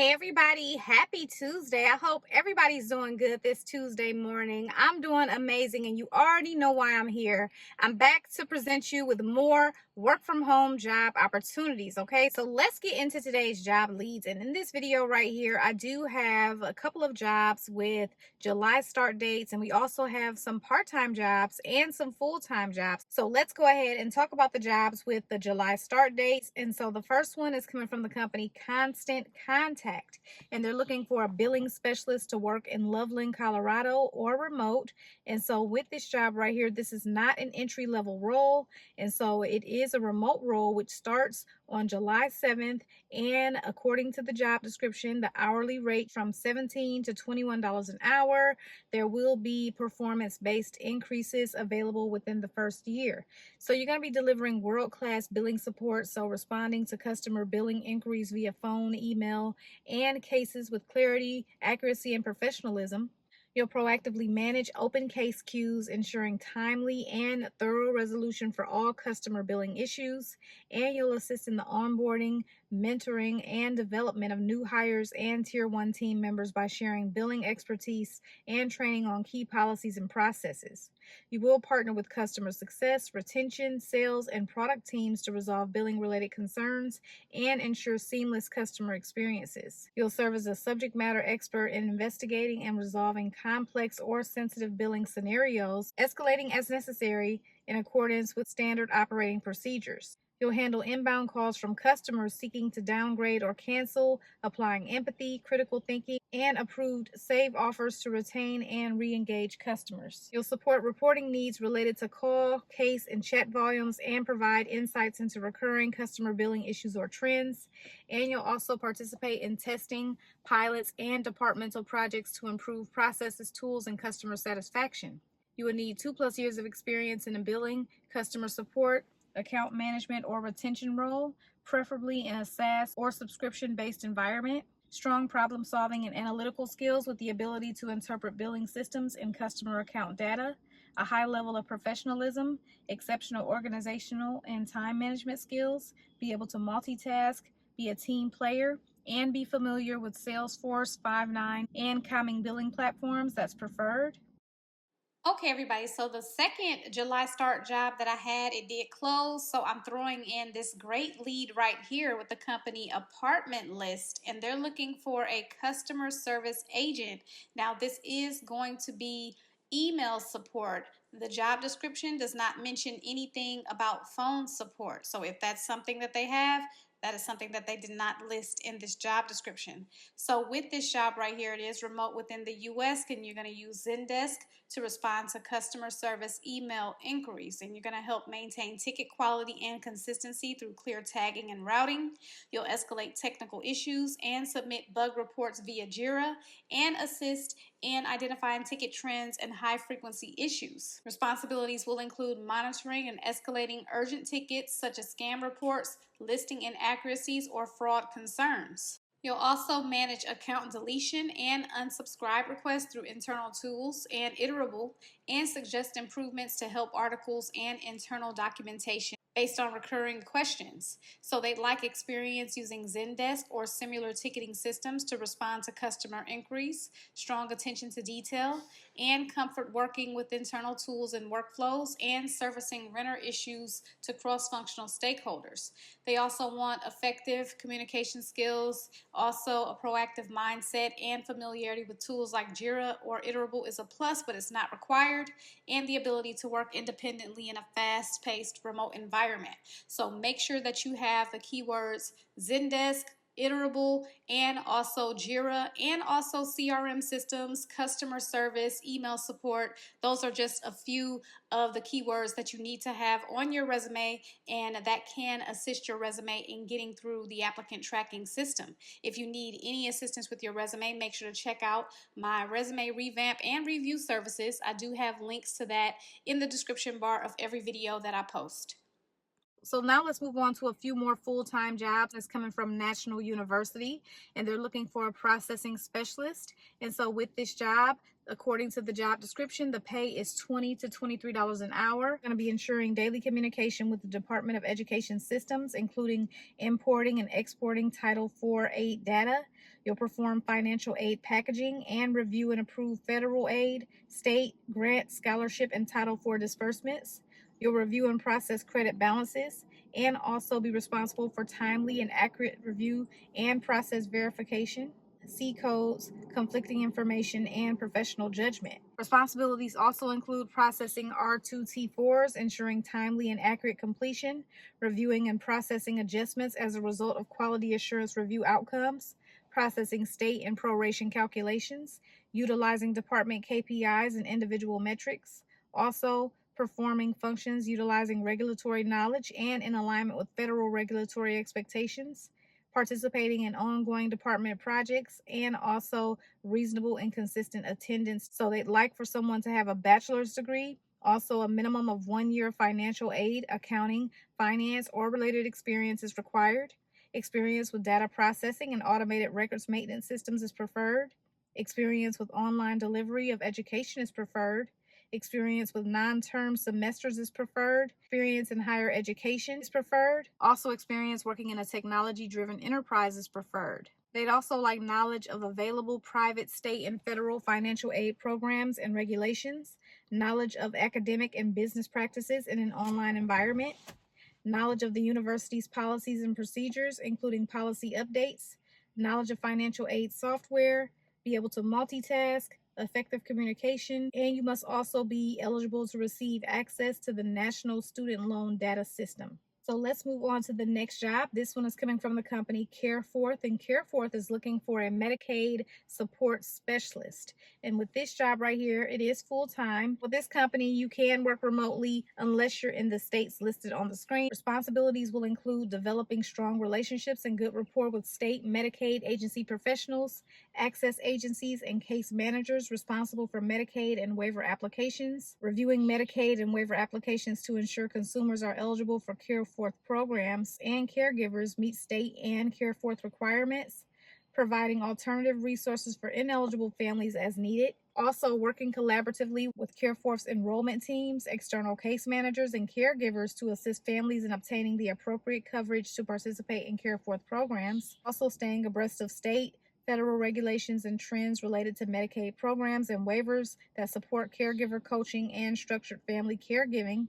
Hey everybody, happy Tuesday. I hope everybody's doing good this Tuesday morning. I'm doing amazing and you already know why I'm here. I'm back to present you with more work from home job opportunities, okay? So let's get into today's job leads. And in this video right here, I do have a couple of jobs with July start dates, and we also have some part-time jobs and some full-time jobs. So let's go ahead and talk about the jobs with the July start dates. And so the first one is coming from the company Constant Contact, and they're looking for a billing specialist to work in Loveland, Colorado, or remote. And so with this job right here, this is not an entry-level role, and so it is a remote role which starts on July 7th. And according to the job description, the hourly rate from $17 to $21 an hour. There will be performance-based increases available within the first year. So you're going to be delivering world-class billing support, so responding to customer billing inquiries via phone, email, and cases with clarity, accuracy, and professionalism. You'll proactively manage open case queues, ensuring timely and thorough resolution for all customer billing issues. And you'll assist in the onboarding, mentoring, and development of new hires and Tier 1 team members by sharing billing expertise and training on key policies and processes. You will partner with customer success, retention, sales, and product teams to resolve billing-related concerns and ensure seamless customer experiences. You'll serve as a subject matter expert in investigating and resolving complex or sensitive billing scenarios, escalating as necessary in accordance with standard operating procedures. You'll handle inbound calls from customers seeking to downgrade or cancel, applying empathy, critical thinking, and approved save offers to retain and re-engage customers. You'll support reporting needs related to call, case, and chat volumes and provide insights into recurring customer billing issues or trends. And you'll also participate in testing, pilots, and departmental projects to improve processes, tools, and customer satisfaction. You will need 2+ years of experience in a billing, customer support, account management, or retention role, preferably in a SaaS or subscription-based environment. Strong problem solving and analytical skills with the ability to interpret billing systems and customer account data. A high level of professionalism, exceptional organizational and time management skills, be able to multitask, be a team player, and be familiar with Salesforce, Five9, and common billing platforms that's preferred. Okay, everybody, so the second July start job that I had, it did close, so I'm throwing in this great lead right here with the company Apartment List, and they're looking for a customer service agent. Now, this is going to be email support. The job description does not mention anything about phone support, so if that's something that they have, that is something that they did not list in this job description. So with this job right here, it is remote within the US, and you're going to use Zendesk to respond to customer service email inquiries, and you're going to help maintain ticket quality and consistency through clear tagging and routing. You'll escalate technical issues and submit bug reports via Jira, and assist in identifying ticket trends and high frequency issues. Responsibilities will include monitoring and escalating urgent tickets such as scam reports, listing inaccuracies, or fraud concerns. You'll also manage account deletion and unsubscribe requests through internal tools and iterable, and suggest improvements to help articles and internal documentation based on recurring questions. So they'd like experience using Zendesk or similar ticketing systems to respond to customer inquiries, strong attention to detail, and comfort working with internal tools and workflows, and servicing renter issues to cross-functional stakeholders. They also want effective communication skills, also a proactive mindset, and familiarity with tools like Jira or Iterable is a plus, but it's not required, and the ability to work independently in a fast-paced remote environment. So make sure that you have the keywords Zendesk, Iterable, and also Jira, and also CRM systems, customer service, email support. Those are just a few of the keywords that you need to have on your resume, and that can assist your resume in getting through the applicant tracking system. If you need any assistance with your resume, make sure to check out my resume revamp and review services. I do have links to that in the description bar of every video that I post. So now let's move on to a few more full-time jobs that's coming from National University, and they're looking for a processing specialist. And so with this job, according to the job description, the pay is $20 to $23 an hour. Going to be ensuring daily communication with the Department of Education systems, including importing and exporting Title IV-8 data. You'll perform financial aid packaging and review and approve federal aid, state, grant, scholarship, and Title IV disbursements. You'll review and process credit balances and also be responsible for timely and accurate review and process verification, C codes, conflicting information, and professional judgment. Responsibilities also include processing R2T4s, ensuring timely and accurate completion, reviewing and processing adjustments as a result of quality assurance review outcomes, processing state and proration calculations, utilizing department KPIs and individual metrics, also performing functions utilizing regulatory knowledge and in alignment with federal regulatory expectations, participating in ongoing department projects, and also reasonable and consistent attendance. So they'd like for someone to have a bachelor's degree, also a minimum of 1 year financial aid, accounting, finance, or related experience is required. Experience with data processing and automated records maintenance systems is preferred. Experience with online delivery of education is preferred. Experience with non-term semesters is preferred. Experience in higher education is preferred. Also, experience working in a technology-driven enterprise is preferred. They'd also like knowledge of available private, state, and federal financial aid programs and regulations, knowledge of academic and business practices in an online environment, knowledge of the university's policies and procedures, including policy updates, knowledge of financial aid software, be able to multitask, effective communication, and you must also be eligible to receive access to the National Student Loan Data System. So let's move on to the next job. This one is coming from the company CareForth, and CareForth is looking for a Medicaid support specialist. And with this job right here, it is full-time. With this company, you can work remotely unless you're in the states listed on the screen. Responsibilities will include developing strong relationships and good rapport with state Medicaid agency professionals, access agencies, and case managers responsible for Medicaid and waiver applications, reviewing Medicaid and waiver applications to ensure consumers are eligible for CareForth programs and caregivers meet state and CareForth requirements, providing alternative resources for ineligible families as needed, also working collaboratively with CareForth's enrollment teams, external case managers, and caregivers to assist families in obtaining the appropriate coverage to participate in CareForth programs, also staying abreast of state, federal regulations and trends related to Medicaid programs and waivers that support caregiver coaching and structured family caregiving,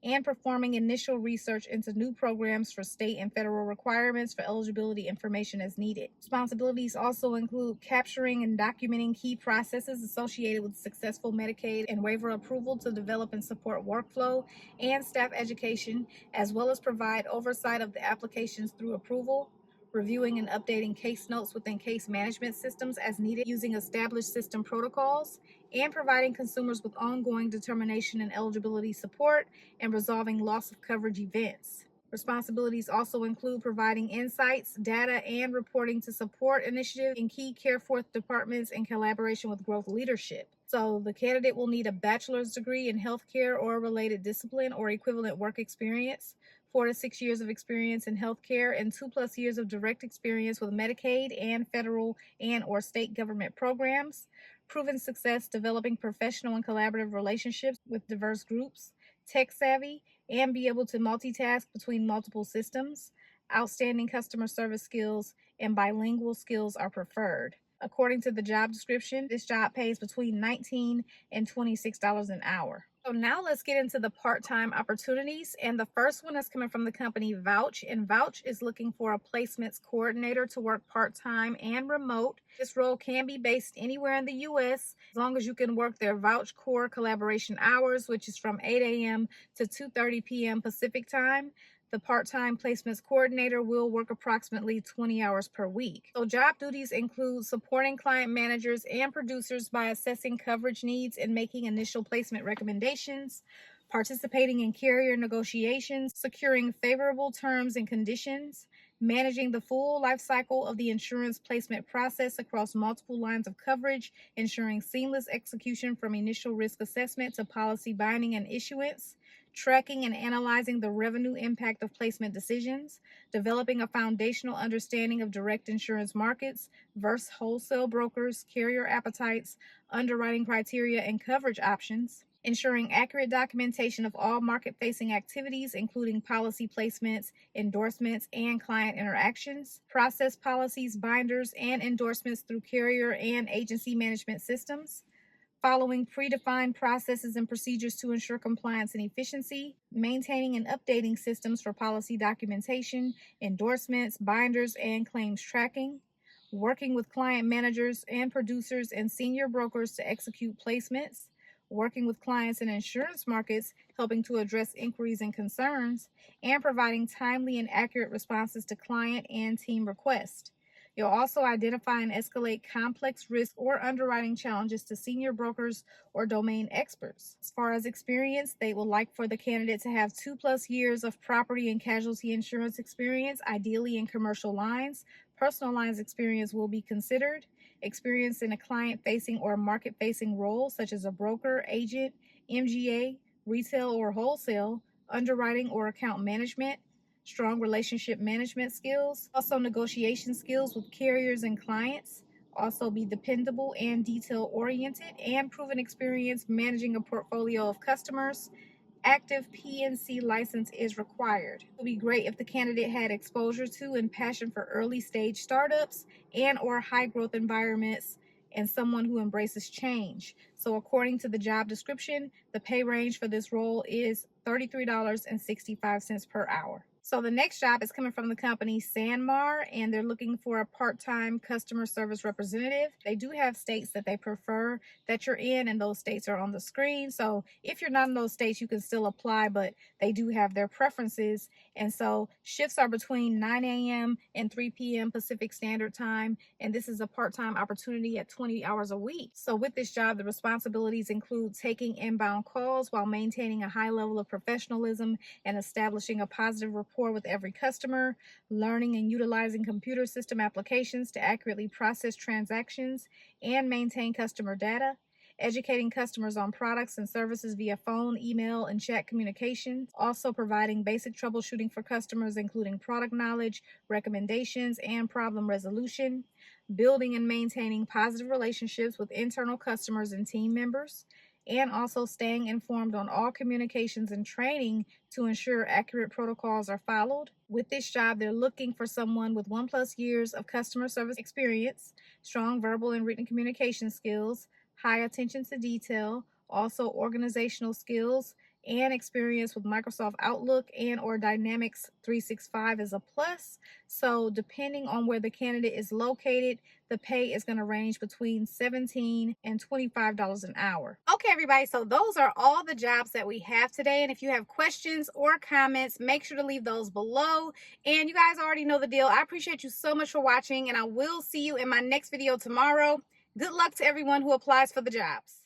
and performing initial research into new programs for state and federal requirements for eligibility information as needed. Responsibilities also include capturing and documenting key processes associated with successful Medicaid and waiver approval to develop and support workflow and staff education, as well as provide oversight of the applications through approval, reviewing and updating case notes within case management systems as needed using established system protocols, and providing consumers with ongoing determination and eligibility support and resolving loss of coverage events. Responsibilities also include providing insights, data, and reporting to support initiatives in key CareForth departments in collaboration with growth leadership. So the candidate will need a bachelor's degree in healthcare or related discipline or equivalent work experience, 4 to 6 years of experience in healthcare, and 2+ years of direct experience with Medicaid and federal and or state government programs, proven success developing professional and collaborative relationships with diverse groups, tech savvy, and be able to multitask between multiple systems. Outstanding customer service skills and bilingual skills are preferred. According to the job description, this job pays between $19 and $26 an hour. So now let's get into the part-time opportunities. And the first one is coming from the company Vouch. And Vouch is looking for a placements coordinator to work part-time and remote. This role can be based anywhere in the U.S. as long as you can work their Vouch core collaboration hours, which is from 8 a.m. to 2:30 p.m. Pacific time. The part-time placements coordinator will work approximately 20 hours per week. So job duties include supporting client managers and producers by assessing coverage needs and making initial placement recommendations, participating in carrier negotiations, securing favorable terms and conditions, managing the full life cycle of the insurance placement process across multiple lines of coverage, ensuring seamless execution from initial risk assessment to policy binding and issuance, tracking and analyzing the revenue impact of placement decisions, developing a foundational understanding of direct insurance markets versus wholesale brokers, carrier appetites, underwriting criteria, and coverage options, ensuring accurate documentation of all market-facing activities, including policy placements, endorsements, and client interactions, process policies, binders, and endorsements through carrier and agency management systems, following predefined processes and procedures to ensure compliance and efficiency, maintaining and updating systems for policy documentation, endorsements, binders, and claims tracking, working with client managers and producers and senior brokers to execute placements, working with clients in insurance markets, helping to address inquiries and concerns, and providing timely and accurate responses to client and team requests. You'll also identify and escalate complex risk or underwriting challenges to senior brokers or domain experts. As far as experience, they will like for the candidate to have 2+ years of property and casualty insurance experience, ideally in commercial lines. Personal lines experience will be considered. Experience in a client-facing or market-facing role, such as a broker, agent, MGA, retail or wholesale, underwriting or account management, strong relationship management skills, also negotiation skills with carriers and clients, also be dependable and detail-oriented, and proven experience managing a portfolio of customers. Active PNC license is required. It would be great if the candidate had exposure to and passion for early stage startups and or high growth environments and someone who embraces change. So according to the job description, the pay range for this role is $33.65 per hour. So the next job is coming from the company Sanmar, and they're looking for a part-time customer service representative. They do have states that they prefer that you're in, and those states are on the screen. So if you're not in those states, you can still apply, but they do have their preferences. And so shifts are between 9 a.m. and 3 p.m. Pacific Standard Time, and this is a part-time opportunity at 20 hours a week. So with this job, the responsibilities include taking inbound calls while maintaining a high level of professionalism and establishing a positive rapport with every customer, learning and utilizing computer system applications to accurately process transactions and maintain customer data, educating customers on products and services via phone, email, and chat communications, also providing basic troubleshooting for customers, including product knowledge, recommendations, and problem resolution, building and maintaining positive relationships with internal customers and team members, and also staying informed on all communications and training to ensure accurate protocols are followed. With this job, they're looking for someone with 1+ years of customer service experience, strong verbal and written communication skills, high attention to detail, also organizational skills, and experience with Microsoft Outlook and or Dynamics 365 is a plus. So depending on where the candidate is located, the pay is going to range between $17 and $25 an hour. Okay, everybody, so those are all the jobs that we have today. And if you have questions or comments, make sure to leave those below. And you guys already know the deal. I appreciate you so much for watching, and I will see you in my next video tomorrow. Good luck to everyone who applies for the jobs.